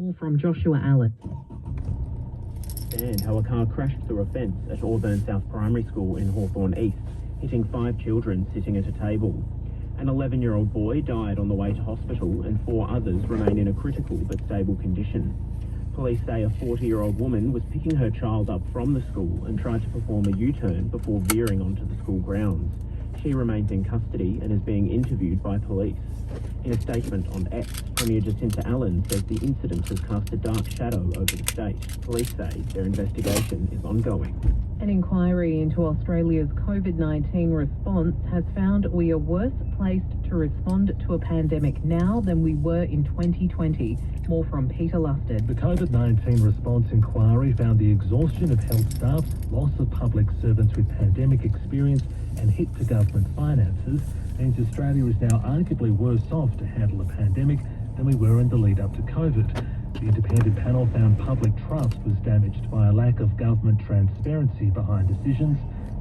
More from Joshua Allen. And how a car crashed through a fence at Auburn South Primary School in Hawthorne East, hitting 5 children sitting at a table. An 11-year-old boy died on the way to hospital and 4 others remain in a critical but stable condition. Police say a 40-year-old woman was picking her child up from the school and tried to perform a U-turn before veering onto the school grounds. She remains in custody and is being interviewed by police. In a statement on X, Premier Jacinta Allen says the incident has cast a dark shadow over the state. Police say their investigation is ongoing. An inquiry into Australia's COVID-19 response has found we are worse placed to respond to a pandemic now than we were in 2020. More from Peter Lusted. The COVID-19 response inquiry found the exhaustion of health staff, loss of public servants with pandemic experience and hit to government finances means Australia is now arguably worse off to handle a pandemic than we were in the lead up to COVID. The independent panel found public trust was damaged by a lack of government transparency behind decisions,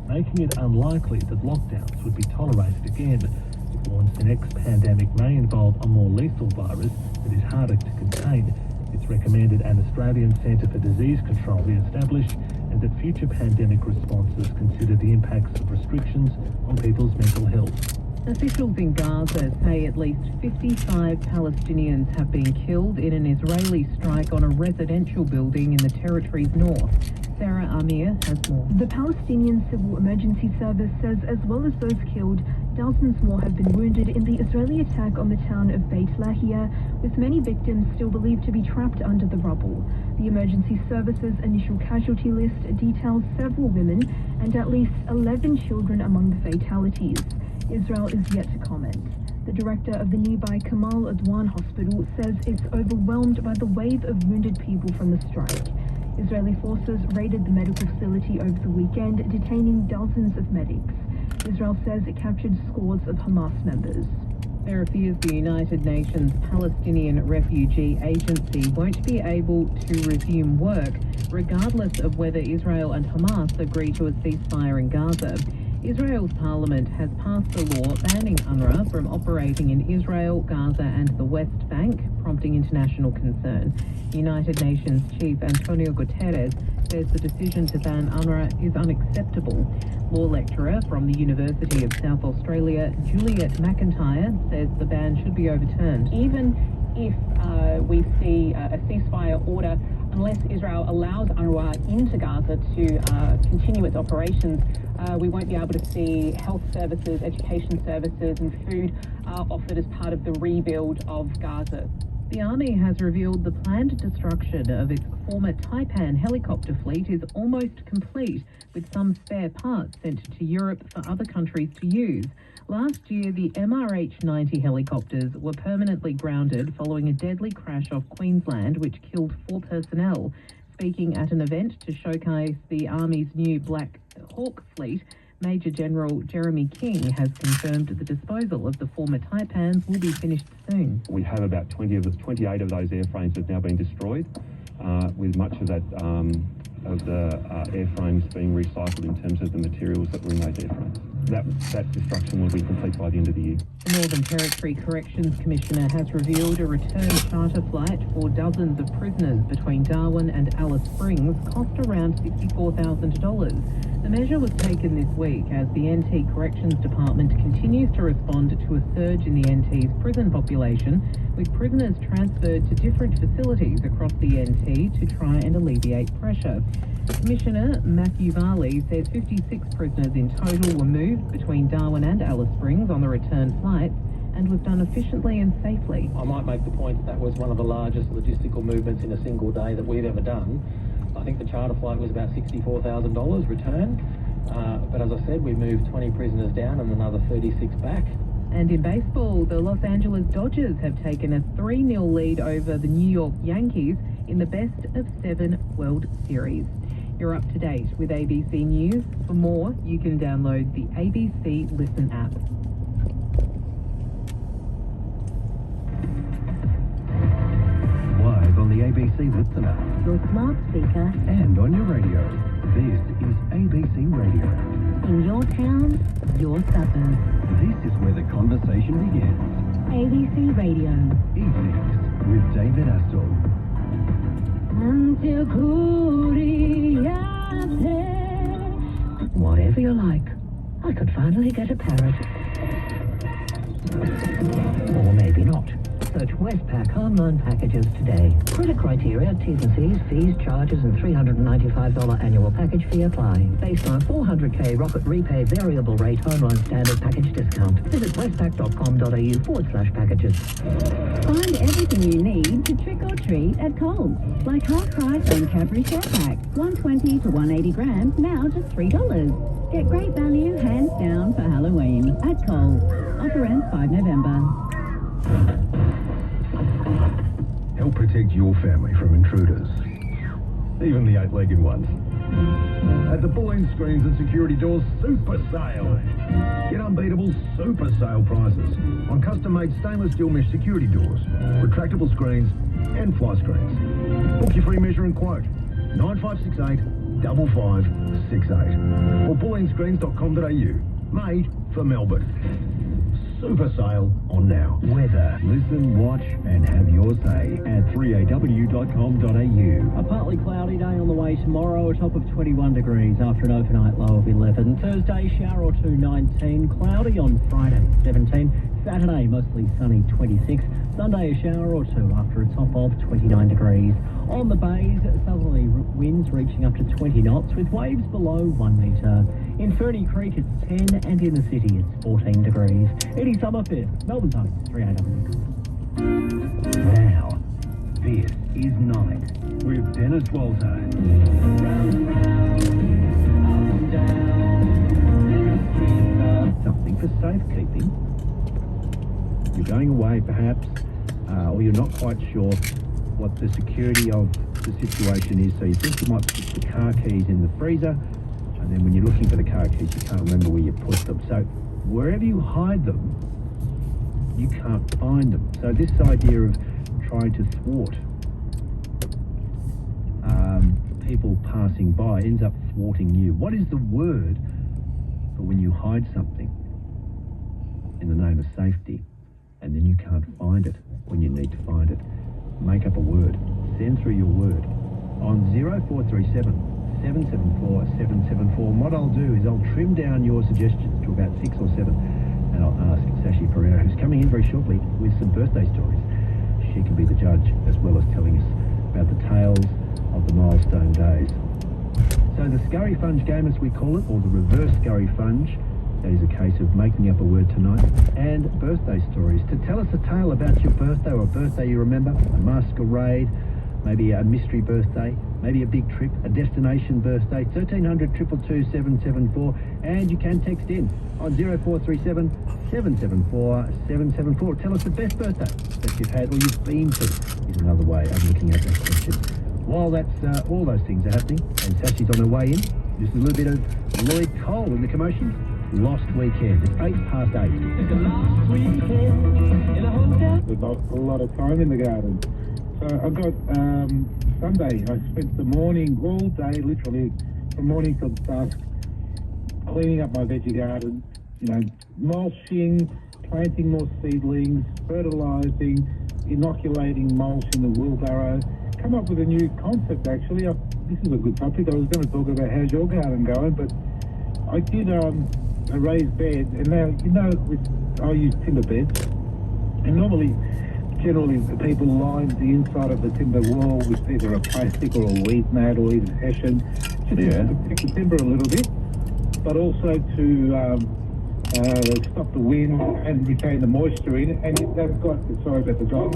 making it unlikely that lockdowns would be tolerated again. It warns the next pandemic may involve a more lethal virus that is harder to contain. It's recommended an Australian Centre for Disease Control be established and that future pandemic responses consider the impacts of restrictions on people's mental health. Officials in Gaza say at least 55 Palestinians have been killed in an Israeli strike on a residential building in the territory's north. Sarah Amir has more. The Palestinian Civil Emergency Service says as well as those killed, dozens more have been wounded in the Israeli attack on the town of Beit Lahia, with many victims still believed to be trapped under the rubble. The emergency service's initial casualty list details several women and at least 11 children among the fatalities. Israel is yet to comment. The director of the nearby Kamal Adwan hospital says it's overwhelmed by the wave of wounded people from the strike. Israeli forces raided the medical facility over the weekend, detaining dozens of medics. Israel says it captured scores of Hamas members. There are fears the United Nations Palestinian Refugee Agency won't be able to resume work, regardless of whether Israel and Hamas agree to a ceasefire in Gaza. Israel's parliament has passed a law banning UNRWA from operating in Israel, Gaza and the West Bank, prompting international concern. United Nations Chief Antonio Guterres says the decision to ban UNRWA is unacceptable. Law lecturer from the University of South Australia, Juliet McIntyre, says the ban should be overturned. Even if we see a ceasefire order, unless Israel allows UNRWA into Gaza to continue its operations, we won't be able to see health services, education services and food offered as part of the rebuild of Gaza. The Army has revealed the planned destruction of its former Taipan helicopter fleet is almost complete, with some spare parts sent to Europe for other countries to use. Last year, the MRH-90 helicopters were permanently grounded following a deadly crash off Queensland, which killed 4 personnel. Speaking at an event to showcase the Army's new Black Hawk fleet, Major General Jeremy King has confirmed the disposal of the former Taipans will be finished soon. We have about 28 of those airframes have now been destroyed, with much of that of the airframes being recycled in terms of the materials that were in those airframes. That destruction will be complete by the end of the year. The Northern Territory Corrections Commissioner has revealed a return charter flight for dozens of prisoners between Darwin and Alice Springs cost around $64,000. The measure was taken this week as the NT Corrections Department continues to respond to a surge in the NT's prison population, with prisoners transferred to different facilities across the NT to try and alleviate pressure. Commissioner Matthew Varley says 56 prisoners in total were moved between Darwin and Alice Springs on the return flights and was done efficiently and safely. I might make the point that was one of the largest logistical movements in a single day that we've ever done. I think the charter flight was about $64,000 return, but as I said, we moved 20 prisoners down and another 36 back. And in baseball, the Los Angeles Dodgers have taken a 3-0 lead over the New York Yankees in the best of 7 World Series. You're up to date with ABC News. For more, you can download the ABC Listen app. Live on the ABC Listen app. Your smart speaker. And on your radio. This is ABC Radio. In your town, your suburb. This is where the conversation begins. ABC Radio. Evenings with David Astle. Whatever you like. I could finally get a parrot. Or maybe not. Search Westpac home loan packages today. Credit criteria, T's and C's, fees, charges, and $395 annual package fee apply. Based on a 400k Rocket Repay variable rate home loan standard package discount. Visit westpac.com.au/packages. Find everything you need to trick or treat at Coles. Like half price on Cadbury Share Pack. 120 to 180 grams, now just $3. Get great value hands down for Halloween at Coles. Offer ends 5 November. Help protect your family from intruders, even the 8-legged ones. At the Bull-End Screens and Security Doors Super Sale. Get unbeatable super sale prices on custom-made stainless steel mesh security doors, retractable screens and fly screens. Book your free measure and quote 9568 5568 or bullendscreens.com.au. Made for Melbourne. Super sale on now. Weather. Listen, watch and have your say at 3aw.com.au. A partly cloudy day on the way tomorrow, a top of 21 degrees after an overnight low of 11. Thursday, shower or two, 19. Cloudy on Friday, 17. Saturday, mostly sunny, 26. Sunday, a shower or two after a top of 29 degrees. On the bays, southerly winds reaching up to 20 knots with waves below 1 metre. In Ferny Creek, it's 10 and in the city, it's 14 degrees. Eddie Summerford, Melbourne Time, 3AW. Now, this is Night with Dennis Walter. Something for safekeeping. You're going away perhaps, or you're not quite sure what the security of the situation is, so you think you might put the car keys in the freezer, and then when you're looking for the car keys you can't remember where you put them. So wherever you hide them, you can't find them. So this idea of trying to thwart people passing by ends up thwarting you. What is the word for when you hide something in the name of safety and then you can't find it when you need to find it? Make up a word. Send through your word on 0437 774 774. And what I'll do is I'll trim down your suggestions to about 6 or 7, and I'll ask Sashi Pereira, who's coming in very shortly with some birthday stories. She can be the judge as well as telling us about the tales of the milestone days. So the Scurry Funge game, as we call it, or the reverse Scurry Funge, that is a case of making up a word tonight, and birthday stories. To tell us a tale about your birthday or a birthday you remember, a masquerade, maybe a mystery birthday, maybe a big trip, a destination birthday, 1300 222 774, and you can text in on 0437 774 774. Tell us the best birthday that you've had or you've been to is another way of looking at that question. While that's all those things are happening and Sashi's on her way in, just a little bit of Lloyd Cole in the commotions. Lost Weekend. It's 8:08. It's a lost weekend in a hotel. There's not a lot of time in the garden. So I got Sunday. I spent the morning all day, literally from morning till dusk, cleaning up my veggie garden. You know, mulching, planting more seedlings, fertilising, inoculating mulch in the wheelbarrow. Come up with a new concept actually. This is a good topic. I was going to talk about how's your garden going, but I did a raised bed, and now, you know, I use timber beds, and generally the people line the inside of the timber wall with either a plastic or a weed mat or even hessian, just to protect the timber a little bit, but also to stop the wind and retain the moisture in it. And that's got, sorry about the dog.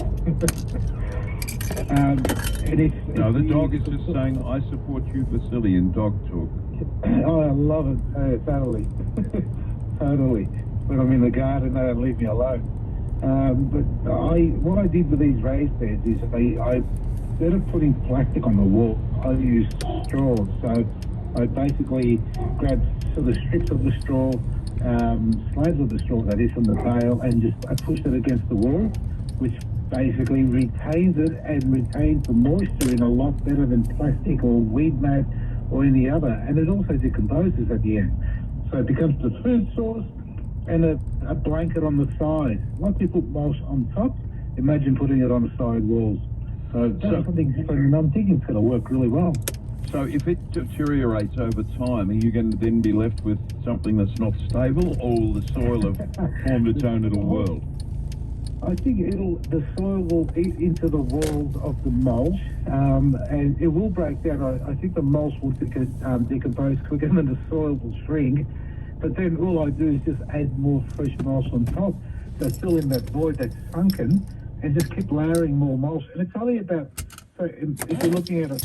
No, the dog is just saying, I support you, Vasily, in dog talk. Oh, I love it, totally. Totally. When I'm in the garden, they don't leave me alone. But what I did with these raised beds is I instead of putting plastic on the wall, I used straw. So I basically grabbed sort of strips of the straw, slabs of the straw that is from the bale, and just I pushed it against the wall, which basically retains it and retains the moisture in a lot better than plastic or weed mat or any other, and it also decomposes at the end. So it becomes the food source and a blanket on the side. Once you put mulch on top, imagine putting it on the side walls. So that's something different, and I'm thinking it's going to work really well. So if it deteriorates over time, are you going to then be left with something that's not stable, or will the soil have formed its own little world? I think the soil will eat into the walls of the mulch, and it will break down. I think the mulch will decompose quicker than the soil will shrink. But then all I do is just add more fresh mulch on top, so fill in that void that's sunken, and just keep layering more mulch. And it's only about, so if you're looking at a